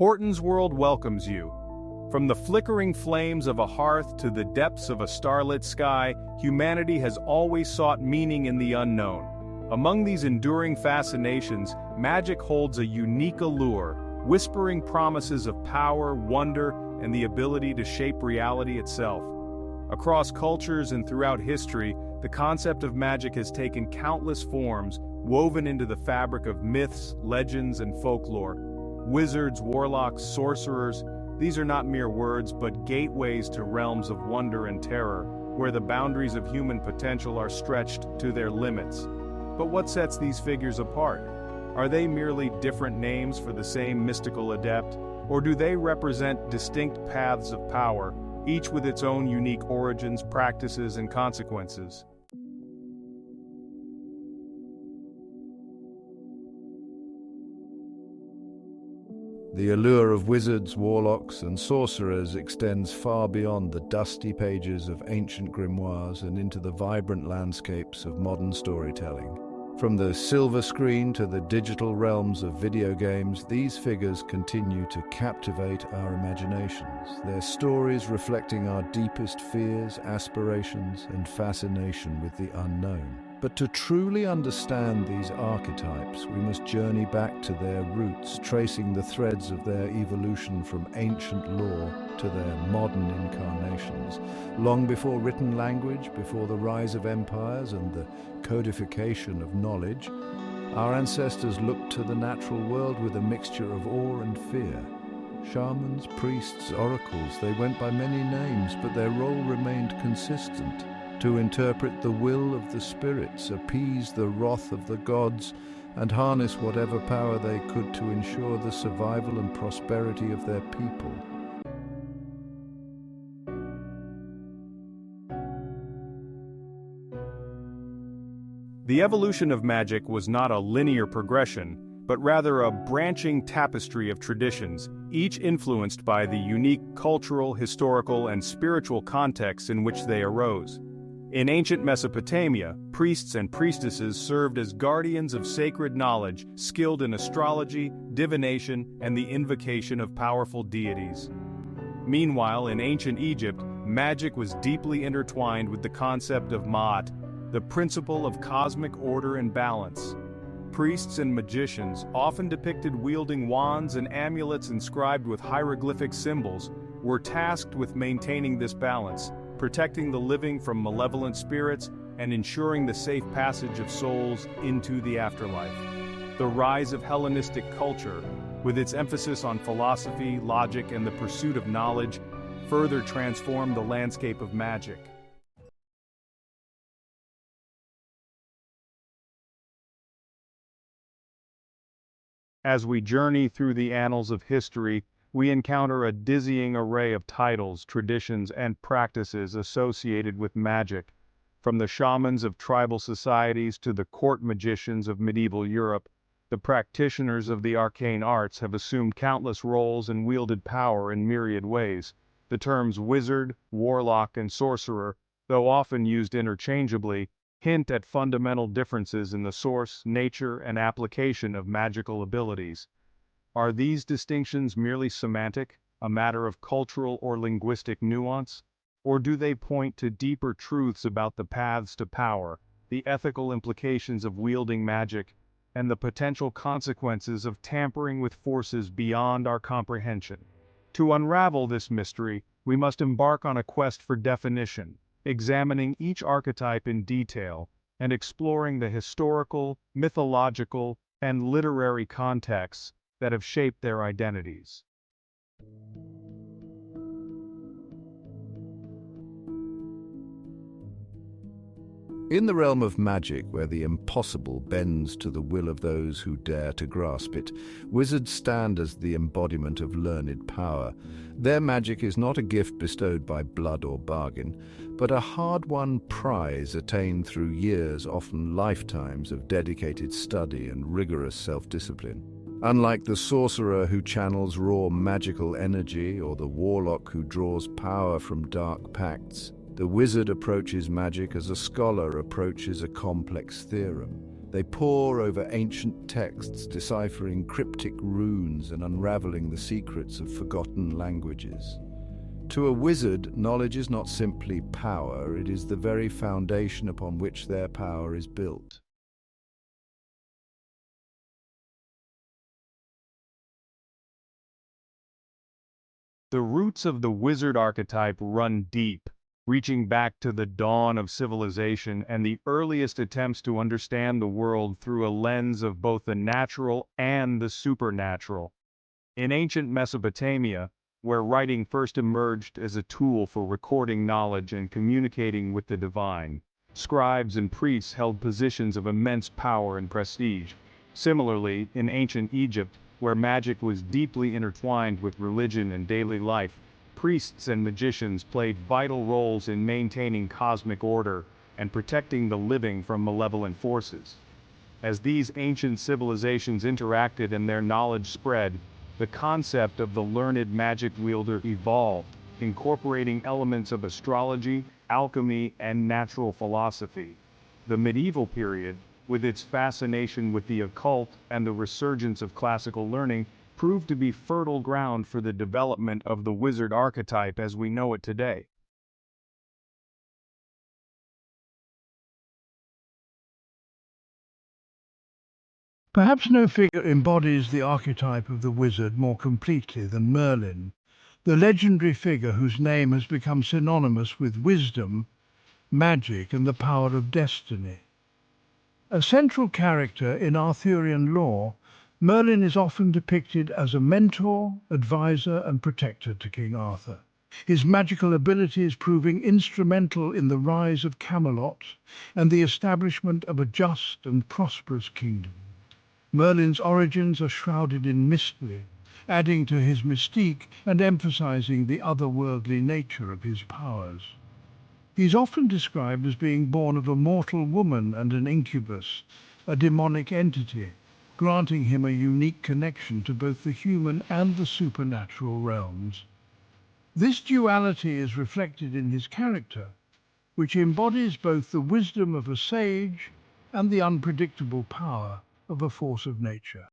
Horton's World welcomes you. From the flickering flames of a hearth to the depths of a starlit sky, humanity has always sought meaning in the unknown. Among these enduring fascinations, magic holds a unique allure, whispering promises of power, wonder, and the ability to shape reality itself. Across cultures and throughout history, the concept of magic has taken countless forms, woven into the fabric of myths, legends, and folklore. Wizards, warlocks, sorcerers, these are not mere words but gateways to realms of wonder and terror, where the boundaries of human potential are stretched to their limits. But what sets these figures apart? Are they merely different names for the same mystical adept, or do they represent distinct paths of power, each with its own unique origins, practices, and consequences? The allure of wizards, warlocks, and sorcerers extends far beyond the dusty pages of ancient grimoires and into the vibrant landscapes of modern storytelling. From the silver screen to the digital realms of video games, these figures continue to captivate our imaginations, their stories reflecting our deepest fears, aspirations, and fascination with the unknown. But to truly understand these archetypes, we must journey back to their roots, tracing the threads of their evolution from ancient lore to their modern incarnations. Long before written language, before the rise of empires and the codification of knowledge, our ancestors looked to the natural world with a mixture of awe and fear. Shamans, priests, oracles, they went by many names, but their role remained consistent: to interpret the will of the spirits, appease the wrath of the gods, and harness whatever power they could to ensure the survival and prosperity of their people. The evolution of magic was not a linear progression, but rather a branching tapestry of traditions, each influenced by the unique cultural, historical, and spiritual contexts in which they arose. In ancient Mesopotamia, priests and priestesses served as guardians of sacred knowledge, skilled in astrology, divination, and the invocation of powerful deities. Meanwhile, in ancient Egypt, magic was deeply intertwined with the concept of Ma'at, the principle of cosmic order and balance. Priests and magicians, often depicted wielding wands and amulets inscribed with hieroglyphic symbols, were tasked with maintaining this balance, protecting the living from malevolent spirits, and ensuring the safe passage of souls into the afterlife. The rise of Hellenistic culture, with its emphasis on philosophy, logic, and the pursuit of knowledge, further transformed the landscape of magic. As we journey through the annals of history, we encounter a dizzying array of titles, traditions, and practices associated with magic. From the shamans of tribal societies to the court magicians of medieval Europe, the practitioners of the arcane arts have assumed countless roles and wielded power in myriad ways. The terms wizard, warlock, and sorcerer, though often used interchangeably, hint at fundamental differences in the source, nature, and application of magical abilities. Are these distinctions merely semantic, a matter of cultural or linguistic nuance? Or do they point to deeper truths about the paths to power, the ethical implications of wielding magic, and the potential consequences of tampering with forces beyond our comprehension? To unravel this mystery, we must embark on a quest for definition, examining each archetype in detail, and exploring the historical, mythological, and literary contexts that have shaped their identities. In the realm of magic, where the impossible bends to the will of those who dare to grasp it, wizards stand as the embodiment of learned power. Their magic is not a gift bestowed by blood or bargain, but a hard-won prize attained through years, often lifetimes, of dedicated study and rigorous self-discipline. Unlike the sorcerer who channels raw magical energy or the warlock who draws power from dark pacts, the wizard approaches magic as a scholar approaches a complex theorem, They pore over ancient texts, deciphering cryptic runes and unraveling the secrets of forgotten languages. To a wizard, knowledge is not simply power, it is the very foundation upon which their power is built. The roots of the wizard archetype run deep, reaching back to the dawn of civilization and the earliest attempts to understand the world through a lens of both the natural and the supernatural. In ancient Mesopotamia, where writing first emerged as a tool for recording knowledge and communicating with the divine, scribes and priests held positions of immense power and prestige. Similarly, in ancient Egypt, where magic was deeply intertwined with religion and daily life, priests and magicians played vital roles in maintaining cosmic order and protecting the living from malevolent forces. As these ancient civilizations interacted and their knowledge spread, the concept of the learned magic wielder evolved, incorporating elements of astrology, alchemy, and natural philosophy. The medieval period, with its fascination with the occult and the resurgence of classical learning, proved to be fertile ground for the development of the wizard archetype as we know it today. Perhaps no figure embodies the archetype of the wizard more completely than Merlin, the legendary figure whose name has become synonymous with wisdom, magic, and the power of destiny. A central character in Arthurian lore, Merlin is often depicted as a mentor, advisor, and protector to King Arthur. His magical abilities proving instrumental in the rise of Camelot and the establishment of a just and prosperous kingdom. Merlin's origins are shrouded in mystery, adding to his mystique and emphasizing the otherworldly nature of his powers. He is often described as being born of a mortal woman and an incubus, a demonic entity, granting him a unique connection to both the human and the supernatural realms. This duality is reflected in his character, which embodies both the wisdom of a sage and the unpredictable power of a force of nature.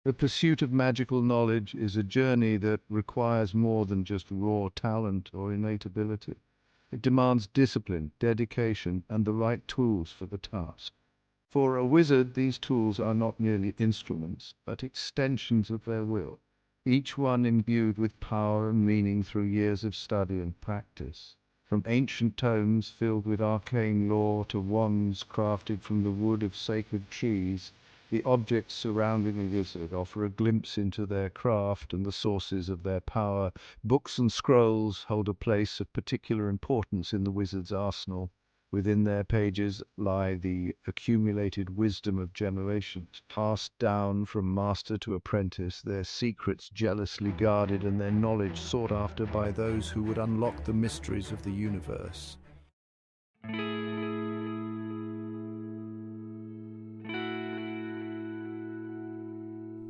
The pursuit of magical knowledge is a journey that requires more than just raw talent or innate ability. It demands discipline, dedication, and the right tools for the task. For a wizard, these tools are not merely instruments, but extensions of their will, each one imbued with power and meaning through years of study and practice. From ancient tomes filled with arcane lore to wands crafted from the wood of sacred trees, the objects surrounding a wizard offer a glimpse into their craft and the sources of their power. Books and scrolls hold a place of particular importance in the wizard's arsenal. Within their pages lie the accumulated wisdom of generations, passed down from master to apprentice, their secrets jealously guarded and their knowledge sought after by those who would unlock the mysteries of the universe.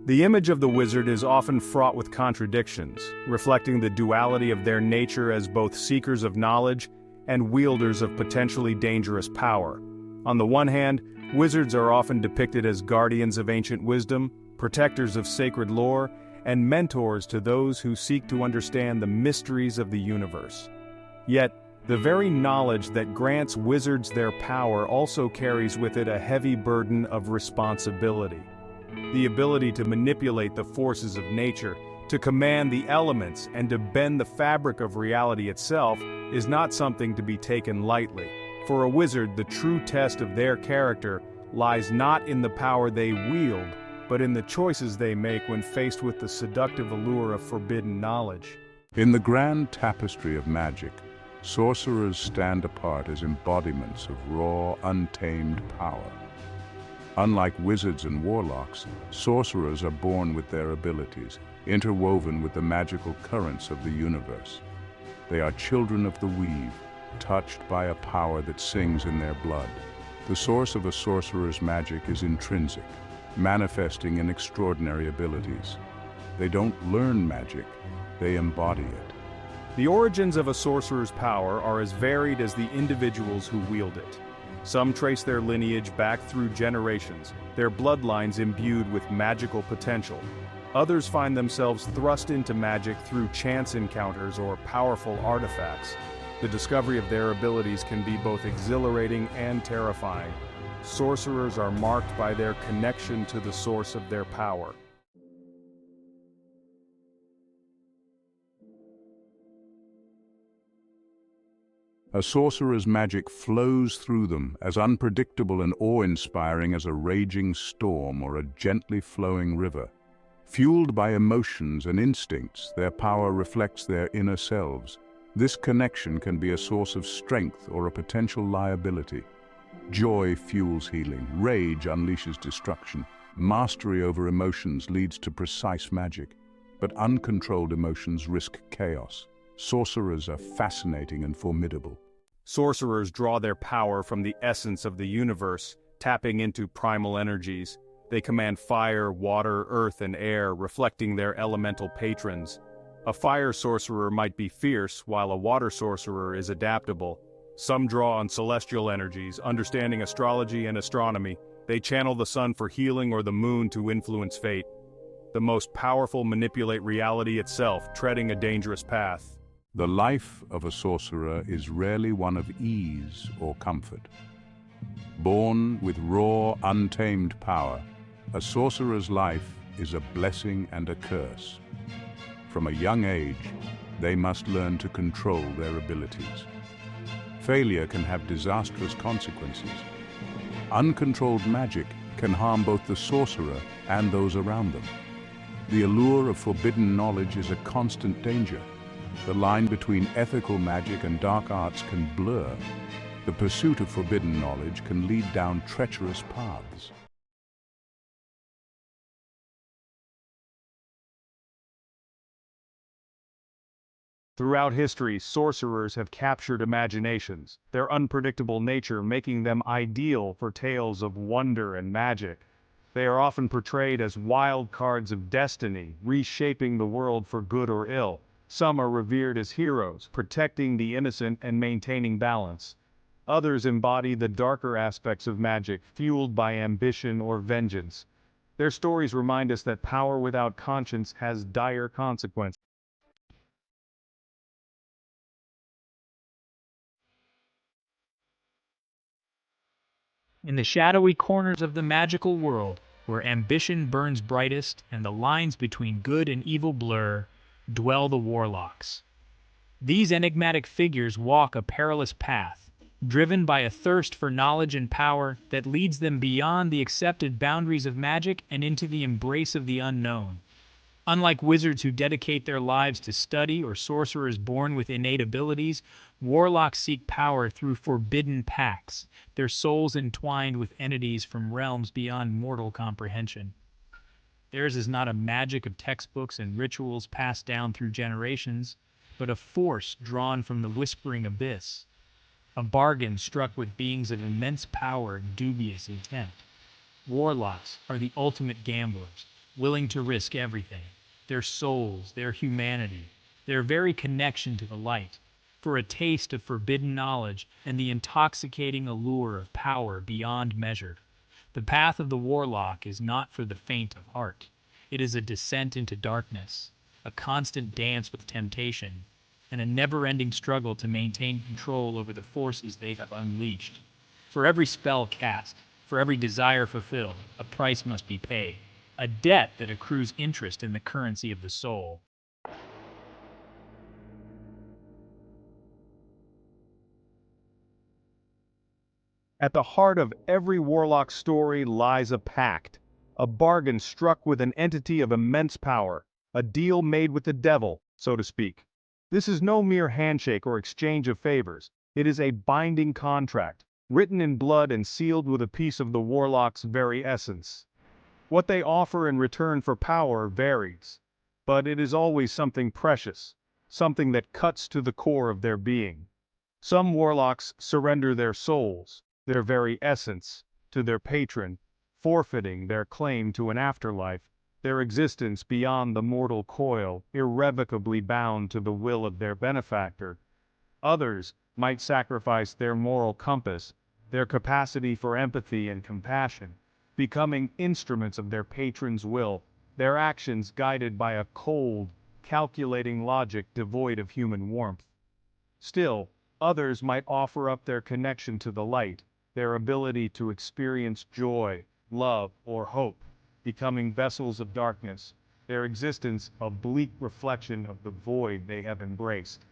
The image of the wizard is often fraught with contradictions, reflecting the duality of their nature as both seekers of knowledge and wielders of potentially dangerous power. On the one hand, wizards are often depicted as guardians of ancient wisdom, protectors of sacred lore, and mentors to those who seek to understand the mysteries of the universe. Yet, the very knowledge that grants wizards their power also carries with it a heavy burden of responsibility. The ability to manipulate the forces of nature, to command the elements, and to bend the fabric of reality itself is not something to be taken lightly. For a wizard, the true test of their character lies not in the power they wield, but in the choices they make when faced with the seductive allure of forbidden knowledge. In the grand tapestry of magic, sorcerers stand apart as embodiments of raw, untamed power. Unlike wizards and warlocks, sorcerers are born with their abilities, interwoven with the magical currents of the universe. They are children of the weave, touched by a power that sings in their blood. The source of a sorcerer's magic is intrinsic, manifesting in extraordinary abilities. They don't learn magic, they embody it. The origins of a sorcerer's power are as varied as the individuals who wield it. Some trace their lineage back through generations, their bloodlines imbued with magical potential. Others find themselves thrust into magic through chance encounters or powerful artifacts. The discovery of their abilities can be both exhilarating and terrifying. Sorcerers are marked by their connection to the source of their power. A sorcerer's magic flows through them, as unpredictable and awe-inspiring as a raging storm or a gently flowing river. Fueled by emotions and instincts, their power reflects their inner selves. This connection can be a source of strength or a potential liability. Joy fuels healing, rage unleashes destruction. Mastery over emotions leads to precise magic, but uncontrolled emotions risk chaos. Sorcerers are fascinating and formidable. Sorcerers draw their power from the essence of the universe, tapping into primal energies. They command fire, water, earth, and air, reflecting their elemental patrons. A fire sorcerer might be fierce, while a water sorcerer is adaptable. Some draw on celestial energies, understanding astrology and astronomy. They channel the sun for healing or the moon to influence fate. The most powerful manipulate reality itself, treading a dangerous path. The life of a sorcerer is rarely one of ease or comfort. Born with raw, untamed power, a sorcerer's life is a blessing and a curse. From a young age, they must learn to control their abilities. Failure can have disastrous consequences. Uncontrolled magic can harm both the sorcerer and those around them. The allure of forbidden knowledge is a constant danger. The line between ethical magic and dark arts can blur. The pursuit of forbidden knowledge can lead down treacherous paths. Throughout history, sorcerers have captured imaginations, their unpredictable nature making them ideal for tales of wonder and magic. They are often portrayed as wild cards of destiny, reshaping the world for good or ill. Some are revered as heroes, protecting the innocent and maintaining balance. Others embody the darker aspects of magic, fueled by ambition or vengeance. Their stories remind us that power without conscience has dire consequences. In the shadowy corners of the magical world, where ambition burns brightest and the lines between good and evil blur, dwell the Warlocks. These enigmatic figures walk a perilous path, driven by a thirst for knowledge and power that leads them beyond the accepted boundaries of magic and into the embrace of the unknown. Unlike wizards who dedicate their lives to study or sorcerers born with innate abilities, warlocks seek power through forbidden pacts, their souls entwined with entities from realms beyond mortal comprehension. Theirs is not a magic of textbooks and rituals passed down through generations, but a force drawn from the whispering abyss, a bargain struck with beings of immense power and dubious intent. Warlocks are the ultimate gamblers, willing to risk everything, their souls, their humanity, their very connection to the light, for a taste of forbidden knowledge and the intoxicating allure of power beyond measure. The path of the warlock is not for the faint of heart. It is a descent into darkness, a constant dance with temptation, and a never-ending struggle to maintain control over the forces they have unleashed. For every spell cast, for every desire fulfilled, a price must be paid, a debt that accrues interest in the currency of the soul. At the heart of every warlock story lies a pact, a bargain struck with an entity of immense power, a deal made with the devil, so to speak. This is no mere handshake or exchange of favors. It is a binding contract, written in blood and sealed with a piece of the warlock's very essence. What they offer in return for power varies, but it is always something precious, something that cuts to the core of their being. Some warlocks surrender their souls, their very essence, to their patron, forfeiting their claim to an afterlife. their existence beyond the mortal coil, irrevocably bound to the will of their benefactor. Others might sacrifice their moral compass, their capacity for empathy and compassion, becoming instruments of their patron's will, their actions guided by a cold, calculating logic devoid of human warmth. Still, others might offer up their connection to the light, their ability to experience joy, love, or hope, becoming vessels of darkness, their existence a bleak reflection of the void they have embraced.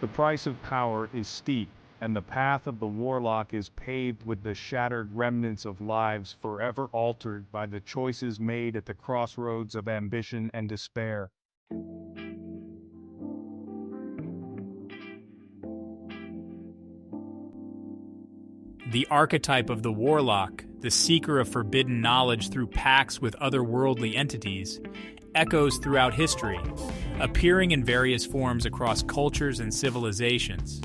The price of power is steep, and the path of the warlock is paved with the shattered remnants of lives forever altered by the choices made at the crossroads of ambition and despair. The archetype of the warlock, the seeker of forbidden knowledge through pacts with otherworldly entities, echoes throughout history, appearing in various forms across cultures and civilizations.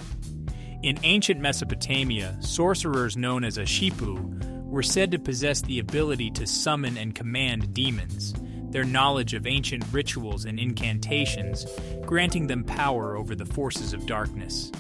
In ancient Mesopotamia, sorcerers known as Ashipu were said to possess the ability to summon and command demons, their knowledge of ancient rituals and incantations granting them power over the forces of darkness.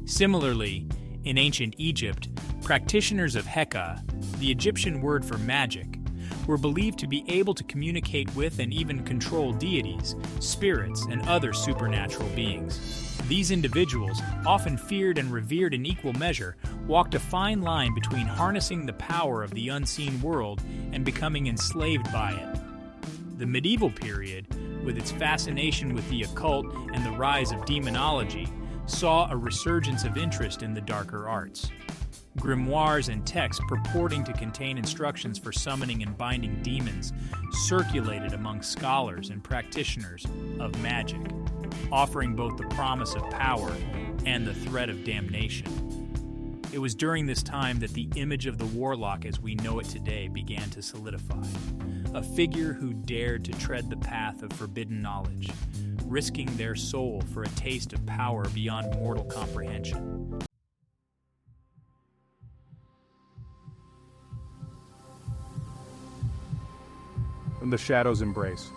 Similarly, in ancient Egypt, practitioners of Heka, the Egyptian word for magic, were believed to be able to communicate with and even control deities, spirits, and other supernatural beings. These individuals, often feared and revered in equal measure, walked a fine line between harnessing the power of the unseen world and becoming enslaved by it. The medieval period, with its fascination with the occult and the rise of demonology, saw a resurgence of interest in the darker arts. Grimoires and texts purporting to contain instructions for summoning and binding demons circulated among scholars and practitioners of magic, offering both the promise of power and the threat of damnation. It was during this time that the image of the warlock as we know it today began to solidify, a figure who dared to tread the path of forbidden knowledge, risking their soul for a taste of power beyond mortal comprehension. The Shadow's Embrace.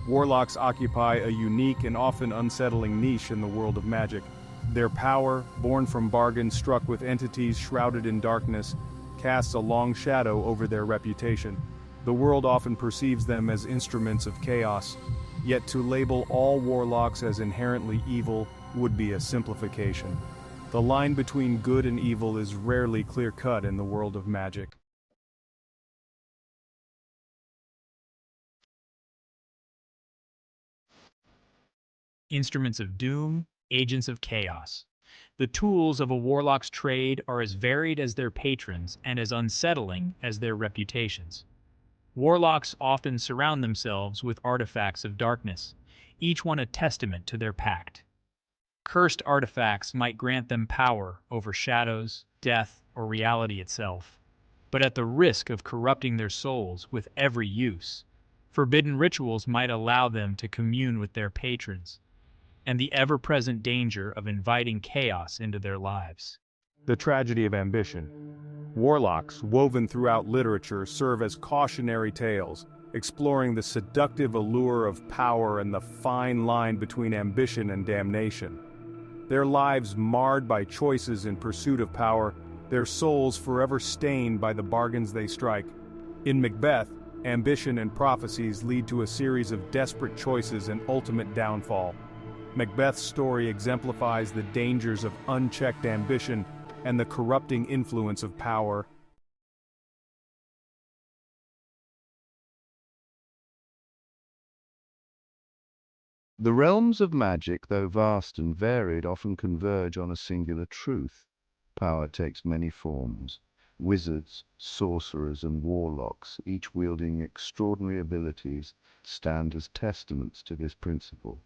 Warlocks occupy a unique and often unsettling niche in the world of magic. Their power, born from bargains struck with entities shrouded in darkness, casts a long shadow over their reputation. The world often perceives them as instruments of chaos, yet to label all warlocks as inherently evil would be a simplification. The line between good and evil is rarely clear-cut in the world of magic. Instruments of doom, agents of chaos. The tools of a warlock's trade are as varied as their patrons and as unsettling as their reputations. Warlocks often surround themselves with artifacts of darkness, each one a testament to their pact. Cursed artifacts might grant them power over shadows, death, or reality itself, but at the risk of corrupting their souls with every use. Forbidden rituals might allow them to commune with their patrons, and the ever-present danger of inviting chaos into their lives. The tragedy of ambition. Warlocks, woven throughout literature, serve as cautionary tales, exploring the seductive allure of power and the fine line between ambition and damnation. Their lives marred by choices in pursuit of power, their souls forever stained by the bargains they strike. In Macbeth, ambition and prophecies lead to a series of desperate choices and ultimate downfall. Macbeth's story exemplifies the dangers of unchecked ambition and the corrupting influence of power. The realms of magic, though vast and varied, often converge on a singular truth. Power takes many forms. Wizards, sorcerers, and warlocks, each wielding extraordinary abilities, stand as testaments to this principle.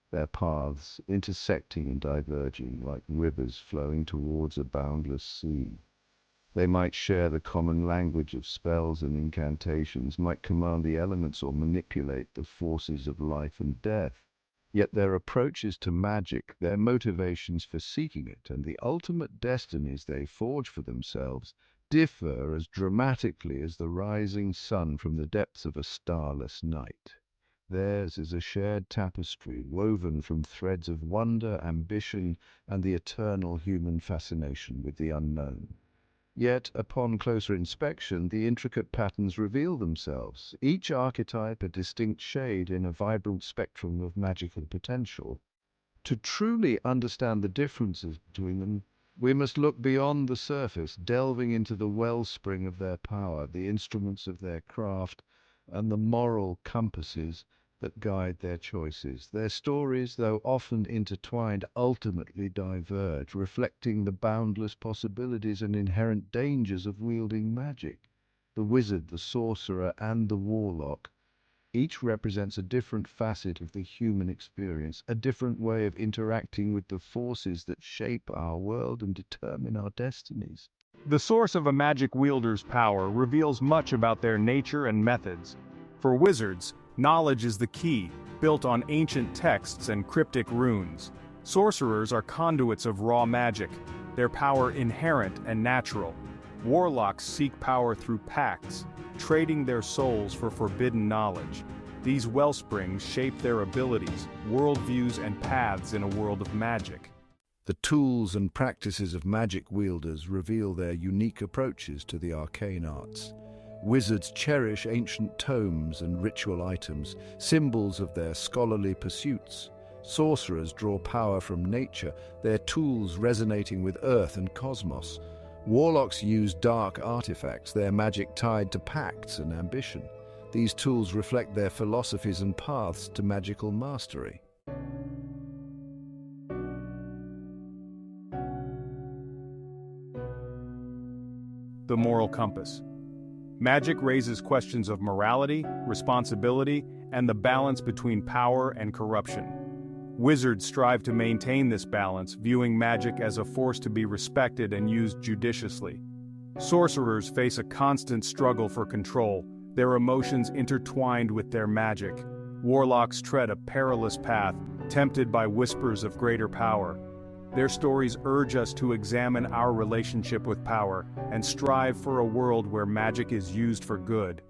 Their paths intersecting and diverging like rivers flowing towards a boundless sea. They might share the common language of spells and incantations, might command the elements or manipulate the forces of life and death. Yet their approaches to magic, their motivations for seeking it, and the ultimate destinies they forge for themselves differ as dramatically as the rising sun from the depths of a starless night. Theirs is a shared tapestry woven from threads of wonder, ambition, and the eternal human fascination with the unknown. Yet, upon closer inspection, the intricate patterns reveal themselves, each archetype a distinct shade in a vibrant spectrum of magical potential. To truly understand the differences between them, we must look beyond the surface, delving into the wellspring of their power, the instruments of their craft, and the moral compasses that guide their choices. Their stories, though often intertwined, ultimately diverge, reflecting the boundless possibilities and inherent dangers of wielding magic. The wizard, the sorcerer, and the warlock each represents a different facet of the human experience, a different way of interacting with the forces that shape our world and determine our destinies. The source of a magic wielder's power reveals much about their nature and methods. For wizards, knowledge is the key, built on ancient texts and cryptic runes. Sorcerers are conduits of raw magic, their power inherent and natural. Warlocks seek power through pacts, trading their souls for forbidden knowledge. These wellsprings shape their abilities, worldviews, and paths in a world of magic. The tools and practices of magic wielders reveal their unique approaches to the arcane arts. Wizards cherish ancient tomes and ritual items, symbols of their scholarly pursuits. Sorcerers draw power from nature, their tools resonating with earth and cosmos. Warlocks use dark artifacts, their magic tied to pacts and ambition. These tools reflect their philosophies and paths to magical mastery. The moral compass. Magic raises questions of morality, responsibility, and the balance between power and corruption. Wizards strive to maintain this balance, viewing magic as a force to be respected and used judiciously. Sorcerers face a constant struggle for control, their emotions intertwined with their magic. Warlocks tread a perilous path, tempted by whispers of greater power. Their stories urge us to examine our relationship with power and strive for a world where magic is used for good.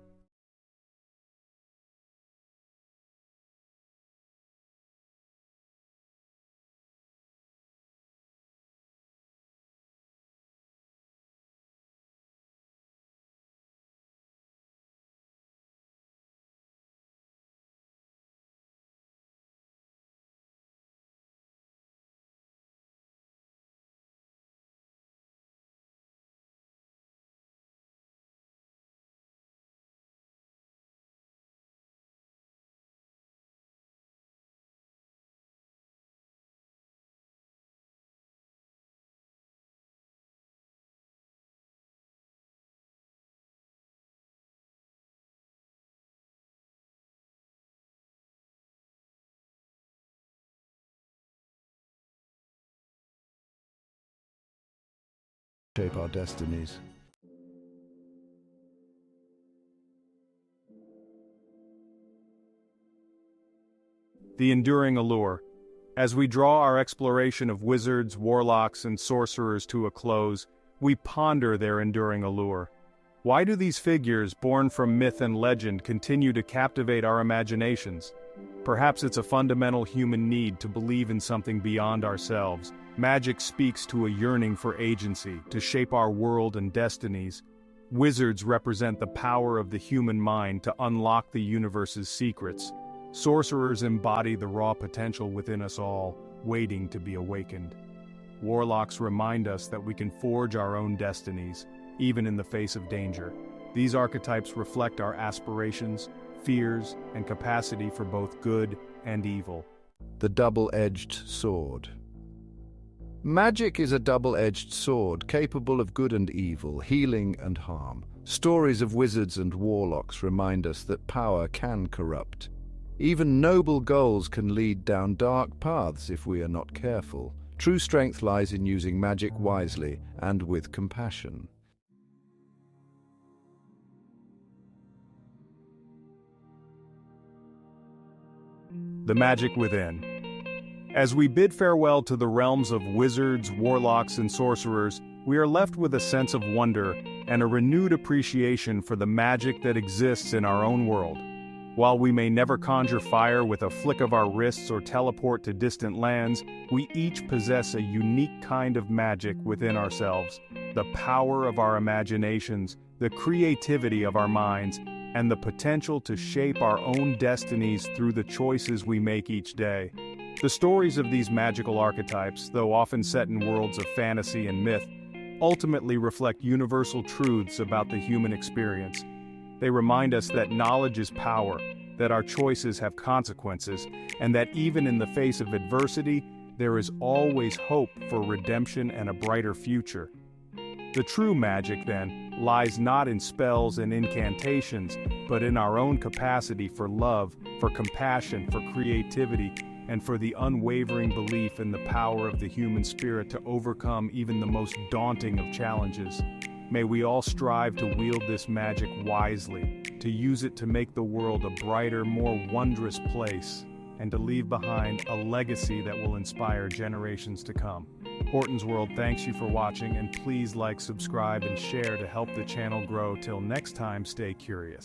Shape our destinies. The enduring allure. As we draw our exploration of wizards, warlocks, and sorcerers to a close, we ponder their enduring allure. Why do these figures, born from myth and legend, continue to captivate our imaginations? Perhaps it's a fundamental human need to believe in something beyond ourselves. Magic speaks to a yearning for agency, to shape our world and destinies. Wizards represent the power of the human mind to unlock the universe's secrets. Sorcerers embody the raw potential within us all, waiting to be awakened. Warlocks remind us that we can forge our own destinies, even in the face of danger. These archetypes reflect our aspirations, fears, and capacity for both good and evil. The double-edged sword. Magic is a double-edged sword, capable of good and evil, healing and harm. Stories of wizards and warlocks remind us that power can corrupt. Even noble goals can lead down dark paths if we are not careful. True strength lies in using magic wisely and with compassion. The magic within. As we bid farewell to the realms of wizards, warlocks, and sorcerers, we are left with a sense of wonder and a renewed appreciation for the magic that exists in our own world. While we may never conjure fire with a flick of our wrists or teleport to distant lands, we each possess a unique kind of magic within ourselves. The power of our imaginations, the creativity of our minds, and the potential to shape our own destinies through the choices we make each day. The stories of these magical archetypes, though often set in worlds of fantasy and myth, ultimately reflect universal truths about the human experience. They remind us that knowledge is power, that our choices have consequences, and that even in the face of adversity, there is always hope for redemption and a brighter future. The true magic, then, lies not in spells and incantations, but in our own capacity for love, for compassion, for creativity, and for the unwavering belief in the power of the human spirit to overcome even the most daunting of challenges. May we all strive to wield this magic wisely, to use it to make the world a brighter, more wondrous place, and to leave behind a legacy that will inspire generations to come. Horton's World thanks you for watching, and please like, subscribe, and share to help the channel grow. Till next time, stay curious.